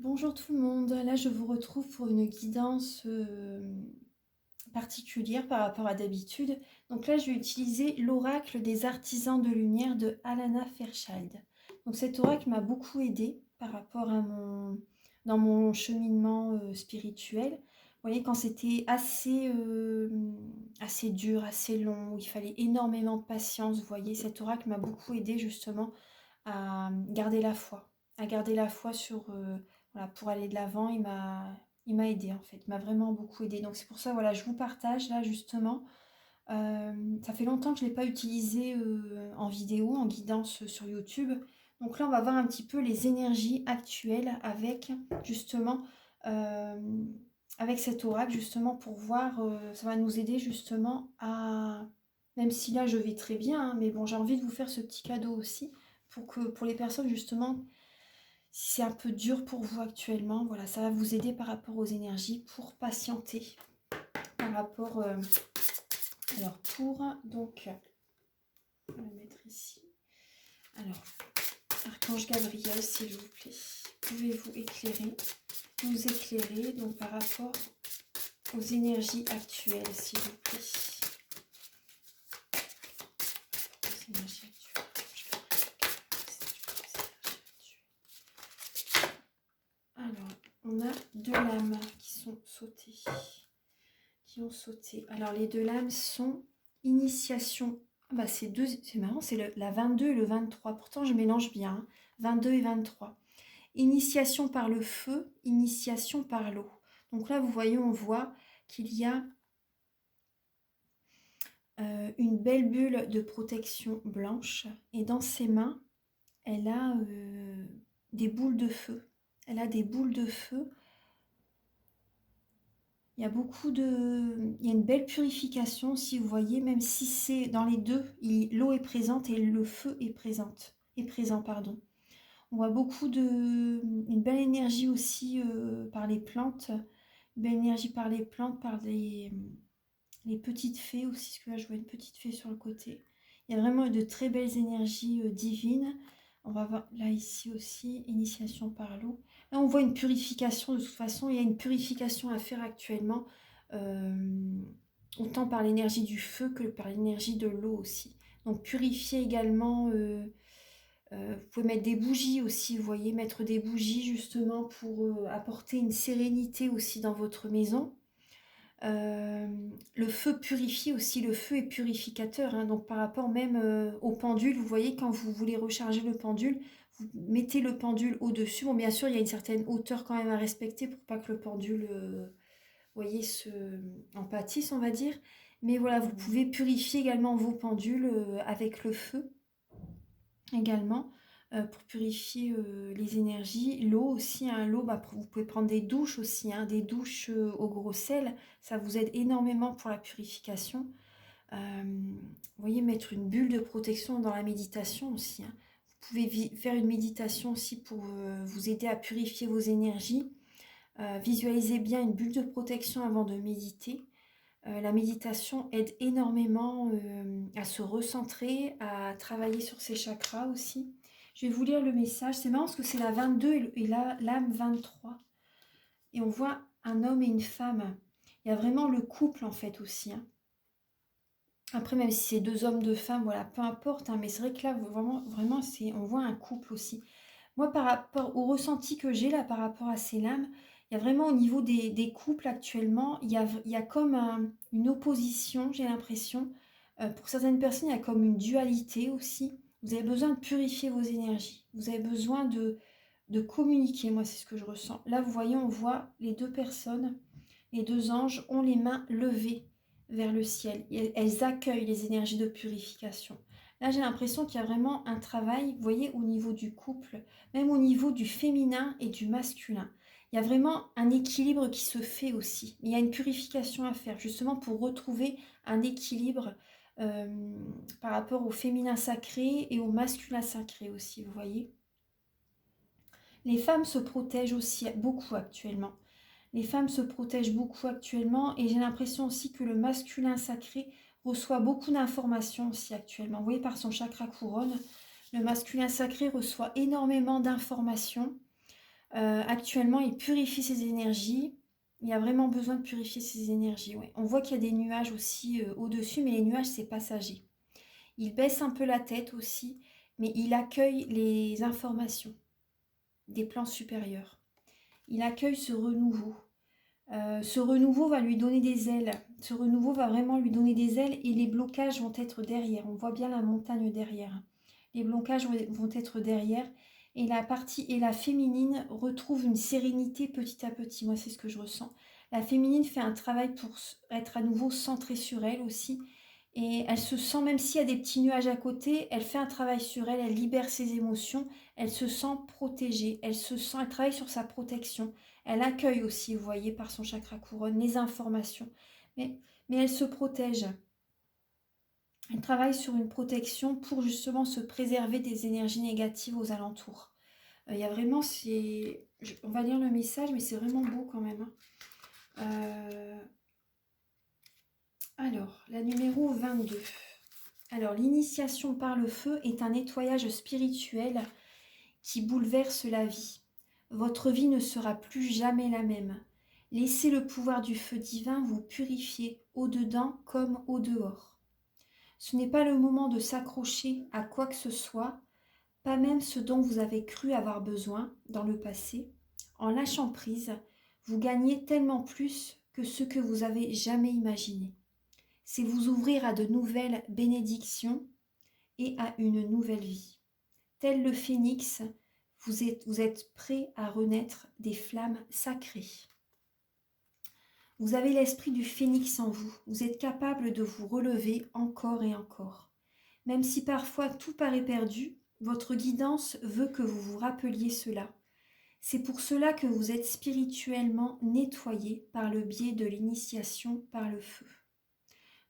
Bonjour tout le monde, là je vous retrouve pour une guidance particulière par rapport à d'habitude. Donc là je vais utiliser l'oracle des artisans de lumière de Alana Fairchild. Donc cet oracle m'a beaucoup aidé par rapport à dans mon cheminement spirituel. Vous voyez, quand c'était assez dur, assez long, où il fallait énormément de patience, vous voyez, cet oracle m'a beaucoup aidé justement à garder la foi, sur, voilà, pour aller de l'avant. Il m'a aidé en fait, il m'a vraiment beaucoup aidé. Donc c'est pour ça, voilà, je vous partage là justement. Ça fait longtemps que je ne l'ai pas utilisé en vidéo, en guidance sur YouTube. Donc là, on va voir un petit peu les énergies actuelles avec justement euh, avec cet oracle justement pour voir, ça va nous aider justement à, même si là je vais très bien, hein, mais bon, j'ai envie de vous faire ce petit cadeau aussi pour les personnes justement, si c'est un peu dur pour vous actuellement, voilà, ça va vous aider par rapport aux énergies pour patienter par rapport, alors donc, on va le mettre ici. Alors, Archange Gabriel, s'il vous plaît, pouvez-vous nous éclairer donc par rapport aux énergies actuelles, s'il vous plaît. Aux énergies actuelles. Alors, on a deux lames qui sont sautées. Alors, les deux lames sont initiation. Ah bah, c'est marrant, c'est la 22 et le 23. Pourtant, je mélange bien, hein. 22 et 23. Initiation par le feu, initiation par l'eau. Donc là, vous voyez, on voit qu'il y a une belle bulle de protection blanche. Et dans ses mains, elle a des boules de feu. Elle a des boules de feu. Il y a il y a une belle purification, si vous voyez, même si c'est dans les deux, l'eau est présente et le feu est présent, pardon. On voit une belle énergie aussi par les plantes, une belle énergie par les plantes, par les petites fées aussi, parce que là je vois une petite fée sur le côté. Il y a vraiment de très belles énergies divines. On va voir là ici aussi, initiation par l'eau. Là on voit une purification, de toute façon il y a une purification à faire actuellement, autant par l'énergie du feu que par l'énergie de l'eau aussi. Donc purifier également, vous pouvez mettre des bougies aussi, vous voyez, mettre des bougies justement pour apporter une sérénité aussi dans votre maison. Le feu purifie aussi, le feu est purificateur, hein, donc par rapport même au pendule, vous voyez, quand vous voulez recharger le pendule, vous mettez le pendule au-dessus. Bon, bien sûr, il y a une certaine hauteur quand même à respecter pour pas que le pendule, vous voyez, en pâtisse, on va dire. Mais voilà, vous pouvez purifier également vos pendules avec le feu également. Pour purifier les énergies. L'eau aussi, hein, l'eau, bah, vous pouvez prendre des douches aussi, hein, des douches au gros sel, ça vous aide énormément pour la purification. Vous voyez, mettre une bulle de protection dans la méditation aussi, hein. Vous pouvez faire une méditation aussi pour vous aider à purifier vos énergies. Visualisez bien une bulle de protection avant de méditer. La méditation aide énormément à se recentrer, à travailler sur ses chakras aussi. Je vais vous lire le message. C'est marrant parce que c'est la 22 et l'âme 23. Et on voit un homme et une femme. Il y a vraiment le couple en fait aussi, hein. Après, même si c'est deux hommes, deux femmes, voilà, peu importe, hein, mais c'est vrai que là, vraiment, vraiment, on voit un couple aussi. Moi, par rapport au ressenti que j'ai là, par rapport à ces lames, il y a vraiment au niveau des couples actuellement, il y a comme une opposition, j'ai l'impression. Pour certaines personnes, il y a comme une dualité aussi. Vous avez besoin de purifier vos énergies. Vous avez besoin de communiquer. Moi, c'est ce que je ressens. Là, vous voyez, on voit les deux personnes, les deux anges ont les mains levées vers le ciel. Elles accueillent les énergies de purification. Là, j'ai l'impression qu'il y a vraiment un travail, vous voyez, au niveau du couple, même au niveau du féminin et du masculin. Il y a vraiment un équilibre qui se fait aussi. Il y a une purification à faire, justement pour retrouver un équilibre euh, par rapport au féminin sacré et au masculin sacré aussi, vous voyez. Les femmes se protègent aussi beaucoup actuellement. Les femmes se protègent beaucoup actuellement et j'ai l'impression aussi que le masculin sacré reçoit beaucoup d'informations aussi actuellement. Vous voyez, par son chakra couronne, le masculin sacré reçoit énormément d'informations. Actuellement, il purifie ses énergies. Il y a vraiment besoin de purifier ses énergies, ouais. On voit qu'il y a des nuages aussi au-dessus, mais les nuages, c'est passager. Il baisse un peu la tête aussi, mais il accueille les informations des plans supérieurs. Il accueille ce renouveau. Ce renouveau va lui donner des ailes. Ce renouveau va vraiment lui donner des ailes et les blocages vont être derrière. On voit bien la montagne derrière. Les blocages vont être derrière et la partie et la féminine retrouve une sérénité petit à petit. Moi, c'est ce que je ressens. La féminine fait un travail pour être à nouveau centrée sur elle aussi. Et elle se sent, même s'il y a des petits nuages à côté, elle fait un travail sur elle, elle libère ses émotions, elle se sent protégée, elle travaille sur sa protection. Elle accueille aussi, vous voyez, par son chakra couronne, les informations. Mais, mais elle se protège. Elle travaille sur une protection pour justement se préserver des énergies négatives aux alentours. Il y a vraiment, on va lire le message, mais c'est vraiment beau quand même. Alors, la numéro 22. Alors, l'initiation par le feu est un nettoyage spirituel qui bouleverse la vie. Votre vie ne sera plus jamais la même. Laissez le pouvoir du feu divin vous purifier au-dedans comme au-dehors. Ce n'est pas le moment de s'accrocher à quoi que ce soit, pas même ce dont vous avez cru avoir besoin dans le passé. En lâchant prise, vous gagnez tellement plus que ce que vous avez jamais imaginé. C'est vous ouvrir à de nouvelles bénédictions et à une nouvelle vie. Tel le phénix, vous êtes prêt à renaître des flammes sacrées. Vous avez l'esprit du phénix en vous. Vous êtes capable de vous relever encore et encore. Même si parfois tout paraît perdu, votre guidance veut que vous vous rappeliez cela. C'est pour cela que vous êtes spirituellement nettoyé par le biais de l'initiation par le feu.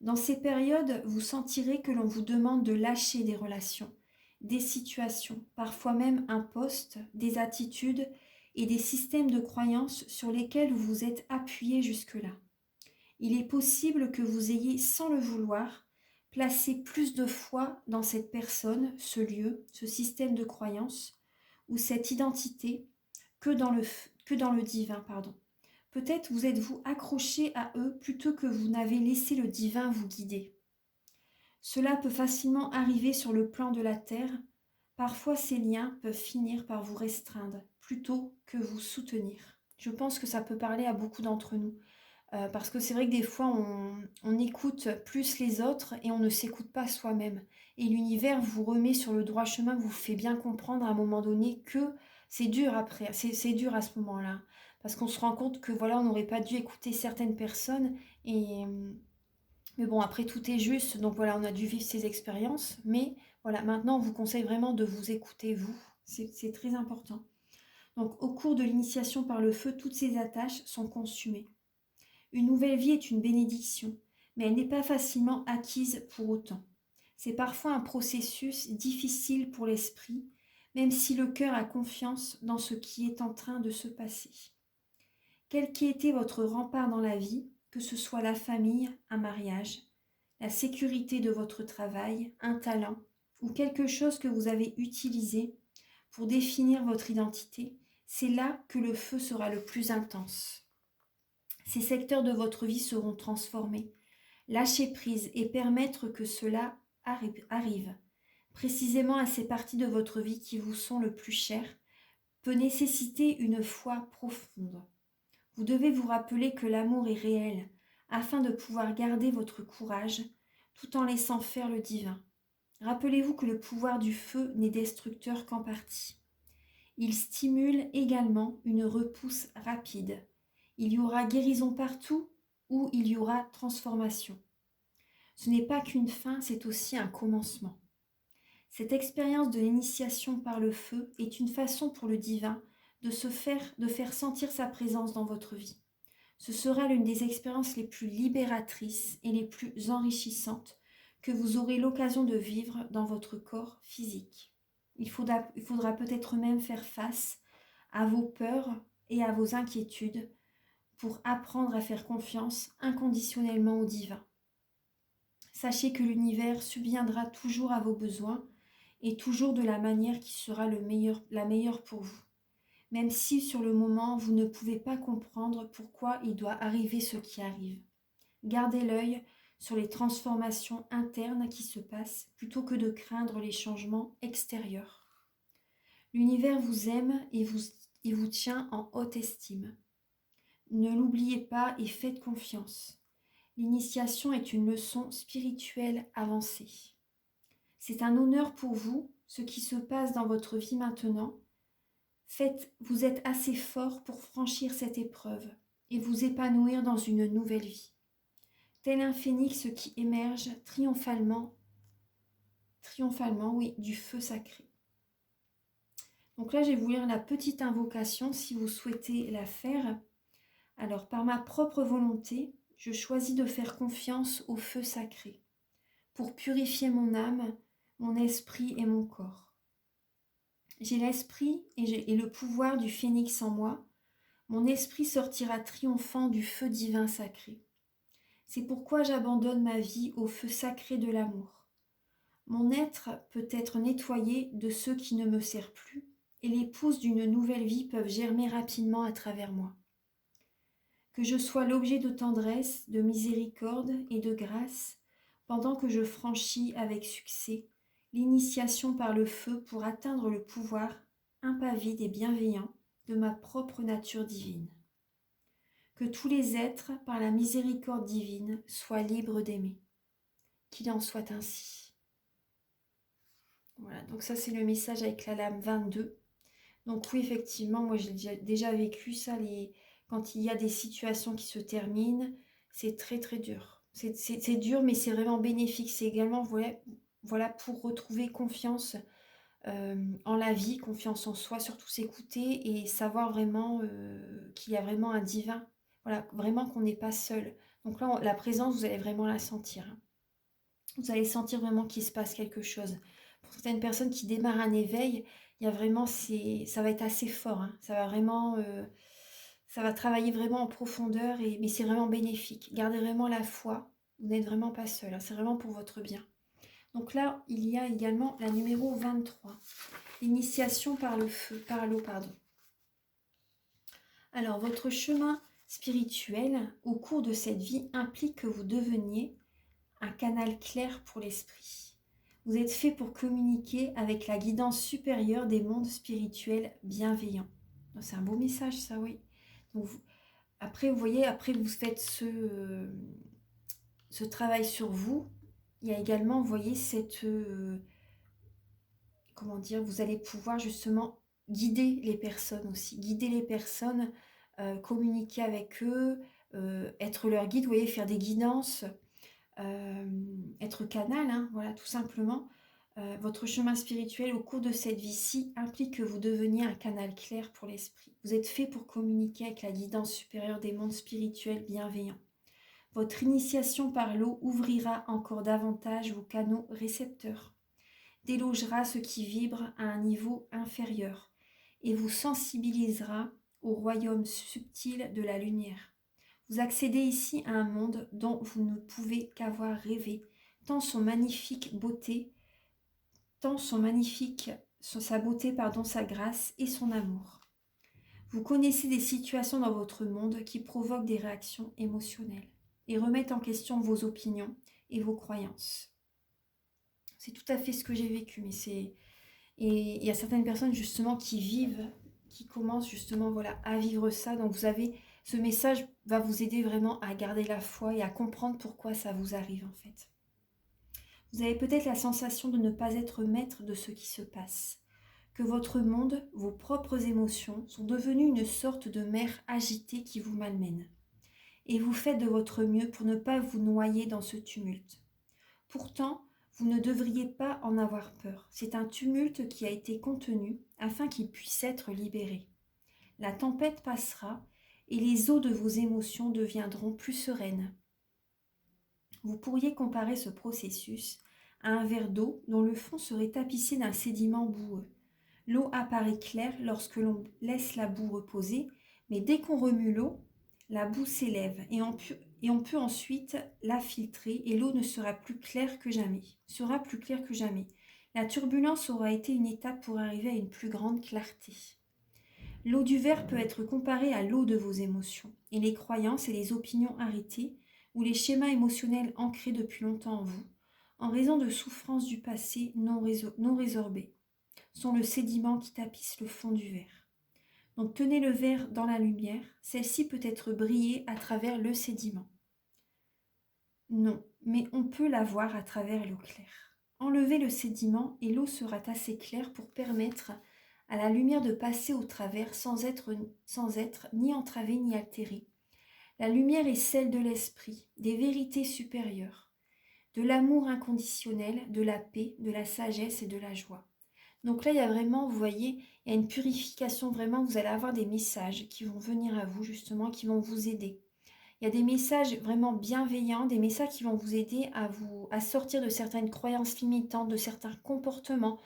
Dans ces périodes, vous sentirez que l'on vous demande de lâcher des relations, des situations, parfois même un poste, des attitudes et des systèmes de croyances sur lesquels vous vous êtes appuyé jusque-là. Il est possible que vous ayez, sans le vouloir, placé plus de foi dans cette personne, ce lieu, ce système de croyances ou cette identité que dans le divin, pardon. Peut-être vous êtes-vous accroché à eux plutôt que vous n'avez laissé le divin vous guider. Cela peut facilement arriver sur le plan de la terre. Parfois, ces liens peuvent finir par vous restreindre plutôt que vous soutenir. Je pense que ça peut parler à beaucoup d'entre nous. Parce que c'est vrai que des fois, on écoute plus les autres et on ne s'écoute pas soi-même. Et l'univers vous remet sur le droit chemin, vous fait bien comprendre à un moment donné que c'est dur après, c'est dur à ce moment-là. Parce qu'on se rend compte que voilà, on n'aurait pas dû écouter certaines personnes. Mais bon, après, tout est juste. Donc voilà, on a dû vivre ces expériences. Mais voilà, maintenant, on vous conseille vraiment de vous écouter, vous. C'est très important. Donc, au cours de l'initiation par le feu, toutes ces attaches sont consumées. Une nouvelle vie est une bénédiction, mais elle n'est pas facilement acquise pour autant. C'est parfois un processus difficile pour l'esprit, même si le cœur a confiance dans ce qui est en train de se passer. Quel qu'ait été votre rempart dans la vie, que ce soit la famille, un mariage, la sécurité de votre travail, un talent ou quelque chose que vous avez utilisé pour définir votre identité, c'est là que le feu sera le plus intense. Ces secteurs de votre vie seront transformés. Lâcher prise et permettre que cela arrive, précisément à ces parties de votre vie qui vous sont le plus chères, peut nécessiter une foi profonde. Vous devez vous rappeler que l'amour est réel, afin de pouvoir garder votre courage, tout en laissant faire le divin. Rappelez-vous que le pouvoir du feu n'est destructeur qu'en partie. Il stimule également une repousse rapide. Il y aura guérison partout où il y aura transformation. Ce n'est pas qu'une fin, c'est aussi un commencement. Cette expérience de l'initiation par le feu est une façon pour le divin de faire sentir sa présence dans votre vie. Ce sera l'une des expériences les plus libératrices et les plus enrichissantes que vous aurez l'occasion de vivre dans votre corps physique. Il faudra peut-être même faire face à vos peurs et à vos inquiétudes pour apprendre à faire confiance inconditionnellement au divin. Sachez que l'univers subviendra toujours à vos besoins et toujours de la manière qui sera la meilleure pour vous. même si sur le moment vous ne pouvez pas comprendre pourquoi il doit arriver ce qui arrive. Gardez l'œil sur les transformations internes qui se passent plutôt que de craindre les changements extérieurs. L'univers vous aime et vous tient en haute estime. Ne l'oubliez pas et faites confiance. L'initiation est une leçon spirituelle avancée. C'est un honneur pour vous, ce qui se passe dans votre vie maintenant. Vous êtes assez fort pour franchir cette épreuve et vous épanouir dans une nouvelle vie. Tel un phénix qui émerge triomphalement, oui, du feu sacré. Donc là, je vais vous lire la petite invocation si vous souhaitez la faire. Alors, par ma propre volonté, je choisis de faire confiance au feu sacré pour purifier mon âme, mon esprit et mon corps. J'ai l'esprit et le pouvoir du phénix en moi. Mon esprit sortira triomphant du feu divin sacré. C'est pourquoi j'abandonne ma vie au feu sacré de l'amour. Mon être peut être nettoyé de ceux qui ne me servent plus, et les pousses d'une nouvelle vie peuvent germer rapidement à travers moi. Que je sois l'objet de tendresse, de miséricorde et de grâce, pendant que je franchis avec succès l'initiation par le feu pour atteindre le pouvoir impavide et bienveillant de ma propre nature divine. Que tous les êtres, par la miséricorde divine, soient libres d'aimer. Qu'il en soit ainsi. Voilà, donc ça c'est le message avec la lame 22. Donc oui, effectivement, moi j'ai déjà vécu ça, quand il y a des situations qui se terminent, c'est très très dur. C'est dur, mais c'est vraiment bénéfique. C'est également, voilà, pour retrouver confiance en la vie, confiance en soi, surtout s'écouter et savoir vraiment qu'il y a vraiment un divin. Voilà, vraiment qu'on n'est pas seul. Donc là, la présence, vous allez vraiment la sentir. Hein. Vous allez sentir vraiment qu'il se passe quelque chose. Pour certaines personnes qui démarrent un éveil, il y a vraiment, ça va être assez fort. Hein. Ça va vraiment, ça va travailler vraiment en profondeur, mais c'est vraiment bénéfique. Gardez vraiment la foi. Vous n'êtes vraiment pas seul. Hein. C'est vraiment pour votre bien. Donc là, il y a également la numéro 23. L'initiation par l'eau, pardon. Alors, votre chemin spirituel au cours de cette vie implique que vous deveniez un canal clair pour l'esprit. Vous êtes fait pour communiquer avec la guidance supérieure des mondes spirituels bienveillants. C'est un beau message, ça, oui. Donc, après, vous voyez, après vous faites ce travail sur vous, il y a également, vous voyez, comment dire, vous allez pouvoir justement guider les personnes aussi, communiquer avec eux, être leur guide, vous voyez, faire des guidances, être canal, hein, voilà, tout simplement. Votre chemin spirituel au cours de cette vie-ci implique que vous deveniez un canal clair pour l'esprit. Vous êtes fait pour communiquer avec la guidance supérieure des mondes spirituels bienveillants. Votre initiation par l'eau ouvrira encore davantage vos canaux récepteurs, délogera ce qui vibre à un niveau inférieur et vous sensibilisera au royaume subtil de la lumière. Vous accédez ici à un monde dont vous ne pouvez qu'avoir rêvé, tant sa beauté, sa grâce et son amour. Vous connaissez des situations dans votre monde qui provoquent des réactions émotionnelles et remettent en question vos opinions et vos croyances. C'est tout à fait ce que j'ai vécu, et il y a certaines personnes justement qui commencent justement voilà, à vivre ça. Donc ce message va vous aider vraiment à garder la foi et à comprendre pourquoi ça vous arrive en fait. Vous avez peut-être la sensation de ne pas être maître de ce qui se passe, que votre monde, vos propres émotions sont devenues une sorte de mer agitée qui vous malmène. Et vous faites de votre mieux pour ne pas vous noyer dans ce tumulte. Pourtant, vous ne devriez pas en avoir peur. C'est un tumulte qui a été contenu afin qu'il puisse être libéré. La tempête passera et les eaux de vos émotions deviendront plus sereines. Vous pourriez comparer ce processus à un verre d'eau dont le fond serait tapissé d'un sédiment boueux. L'eau apparaît claire lorsque l'on laisse la boue reposer, mais dès qu'on remue l'eau, la boue s'élève et on peut ensuite la filtrer et l'eau ne sera plus claire que jamais. La turbulence aura été une étape pour arriver à une plus grande clarté. L'eau du verre peut être comparée à l'eau de vos émotions, et les croyances et les opinions arrêtées, ou les schémas émotionnels ancrés depuis longtemps en vous, en raison de souffrances du passé non résorbées, sont le sédiment qui tapisse le fond du verre. Donc tenez le verre dans la lumière, celle-ci peut être brillée à travers le sédiment. Non, mais on peut la voir à travers l'eau claire. Enlevez le sédiment et l'eau sera assez claire pour permettre à la lumière de passer au travers sans être ni entravée ni altérée. La lumière est celle de l'esprit, des vérités supérieures, de l'amour inconditionnel, de la paix, de la sagesse et de la joie. Donc là, il y a vraiment, vous voyez, il y a une purification, vraiment, vous allez avoir des messages qui vont venir à vous, justement, qui vont vous aider. Il y a des messages vraiment bienveillants, des messages qui vont vous aider à sortir de certaines croyances limitantes, de certains comportements.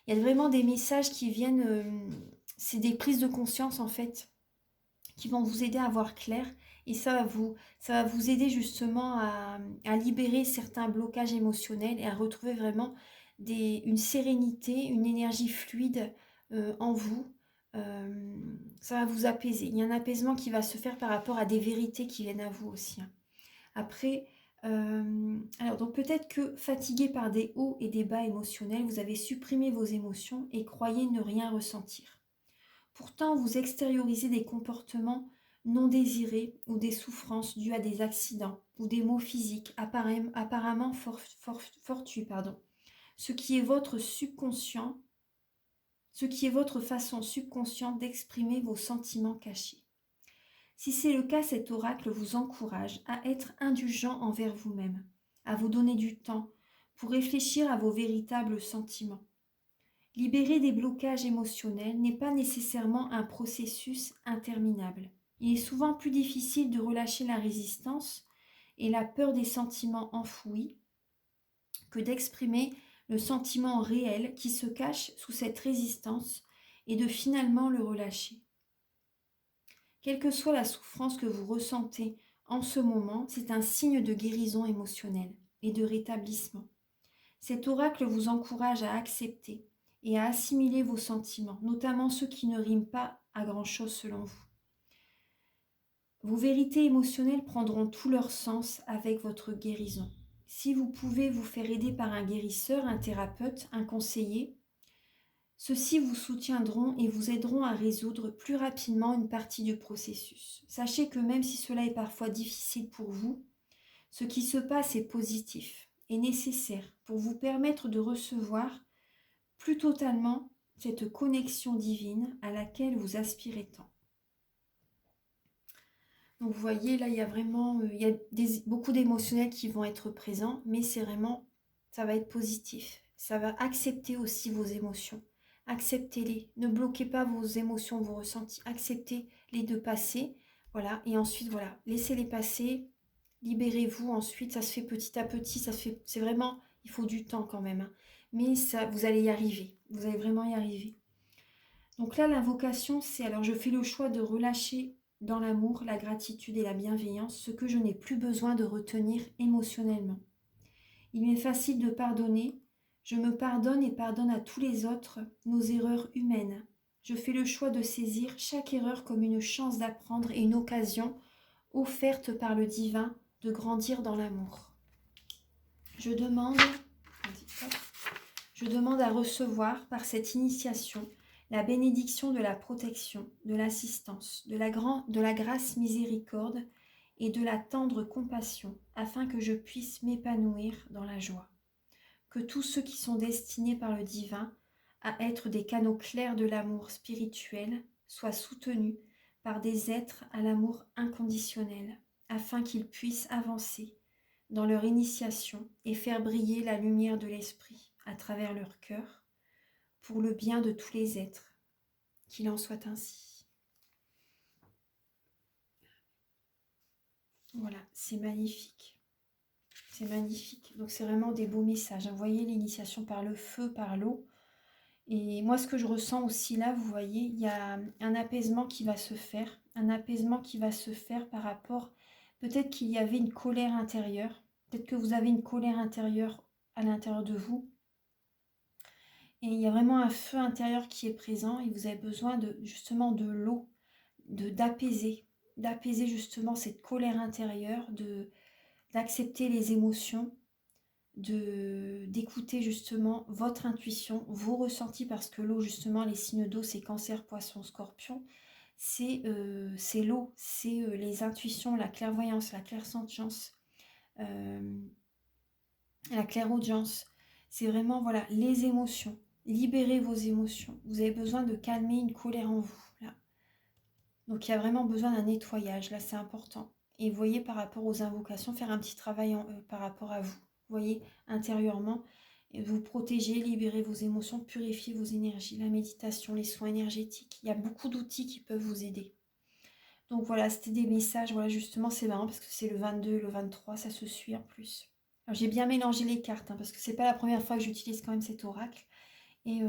Il y a vraiment des messages qui viennent, c'est des prises de conscience en fait, qui vont vous aider à voir clair. Et ça va vous aider justement à libérer certains blocages émotionnels et à retrouver vraiment une sérénité, une énergie fluide en vous. Ça va vous apaiser. Il y a un apaisement qui va se faire par rapport à des vérités qui viennent à vous aussi, hein. Après, alors donc peut-être que fatigué par des hauts et des bas émotionnels, vous avez supprimé vos émotions et croyez ne rien ressentir. Pourtant, vous extériorisez des comportements non désirés ou des souffrances dues à des accidents ou des maux physiques apparemment fortuits, ce qui est votre subconscient, ce qui est votre façon subconsciente d'exprimer vos sentiments cachés. Si c'est le cas, cet oracle vous encourage à être indulgent envers vous-même, à vous donner du temps pour réfléchir à vos véritables sentiments. Libérer des blocages émotionnels n'est pas nécessairement un processus interminable. Il est souvent plus difficile de relâcher la résistance et la peur des sentiments enfouis que d'exprimer le sentiment réel qui se cache sous cette résistance et de finalement le relâcher. Quelle que soit la souffrance que vous ressentez en ce moment, c'est un signe de guérison émotionnelle et de rétablissement. Cet oracle vous encourage à accepter et à assimiler vos sentiments, notamment ceux qui ne riment pas à grand-chose selon vous. Vos vérités émotionnelles prendront tout leur sens avec votre guérison. Si vous pouvez vous faire aider par un guérisseur, un thérapeute, un conseiller, ceux-ci vous soutiendront et vous aideront à résoudre plus rapidement une partie du processus. Sachez que même si cela est parfois difficile pour vous, ce qui se passe est positif et nécessaire pour vous permettre de recevoir plus totalement cette connexion divine à laquelle vous aspirez tant. Donc vous voyez, là, il y a vraiment il y a beaucoup d'émotionnels qui vont être présents, mais c'est vraiment, ça va être positif. Ça va accepter aussi vos émotions. Acceptez-les. Ne bloquez pas vos émotions, vos ressentis. Acceptez-les de passer. Voilà. Et ensuite, voilà, laissez-les passer. Libérez-vous. Ensuite, ça se fait petit à petit. C'est vraiment, il faut du temps quand même, hein. Mais ça, vous allez y arriver. Vous allez vraiment y arriver. Donc là, l'invocation, c'est, alors je fais le choix de relâcher dans l'amour, la gratitude et la bienveillance ce que je n'ai plus besoin de retenir émotionnellement. Il m'est facile de pardonner. Je me pardonne et pardonne à tous les autres nos erreurs humaines. Je fais le choix de saisir chaque erreur comme une chance d'apprendre et une occasion offerte par le divin de grandir dans l'amour. Je demande à recevoir par cette initiation la bénédiction de la protection, de l'assistance, de la grâce miséricorde et de la tendre compassion, afin que je puisse m'épanouir dans la joie. Que tous ceux qui sont destinés par le divin à être des canaux clairs de l'amour spirituel soient soutenus par des êtres à l'amour inconditionnel, afin qu'ils puissent avancer dans leur initiation et faire briller la lumière de l'esprit à travers leur cœur, pour le bien de tous les êtres. Qu'il en soit ainsi. Voilà, c'est magnifique. C'est magnifique. Donc c'est vraiment des beaux messages. Vous voyez l'initiation par le feu, par l'eau. Et moi, ce que je ressens aussi là, vous voyez, il y a un apaisement qui va se faire. Un apaisement qui va se faire par rapport... Peut-être qu'il y avait une colère intérieure. Peut-être que vous avez une colère intérieure à l'intérieur de vous. Et il y a vraiment un feu intérieur qui est présent et vous avez besoin de justement de l'eau, d'apaiser justement cette colère intérieure, d'accepter les émotions, d'écouter justement votre intuition, vos ressentis, parce que l'eau justement, les signes d'eau, c'est Cancer, Poisson, Scorpion, c'est l'eau, c'est les intuitions, la clairvoyance, la clairsentience, euh, la clairaudience. C'est vraiment, voilà, les émotions. Libérez vos émotions. Vous avez besoin de calmer une colère en vous, là. Donc, il y a vraiment besoin d'un nettoyage, là, c'est important. Et vous voyez, par rapport aux invocations, faire un petit travail par rapport à vous. Vous voyez, intérieurement, et vous protéger, libérer vos émotions, purifier vos énergies. La méditation, les soins énergétiques. Il y a beaucoup d'outils qui peuvent vous aider. Donc voilà, c'était des messages. Voilà, justement, c'est marrant parce que c'est le 22 et le 23, ça se suit en plus. Alors, j'ai bien mélangé les cartes, hein, parce que c'est pas la première fois que j'utilise quand même cet oracle. Et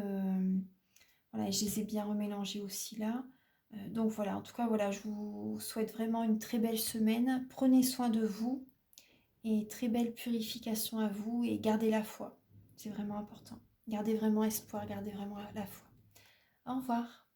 voilà, je les ai bien remélangés aussi là. Donc voilà, en tout cas, voilà, je vous souhaite vraiment une très belle semaine. Prenez soin de vous et très belle purification à vous et gardez la foi. C'est vraiment important. Gardez vraiment espoir, gardez vraiment la foi. Au revoir.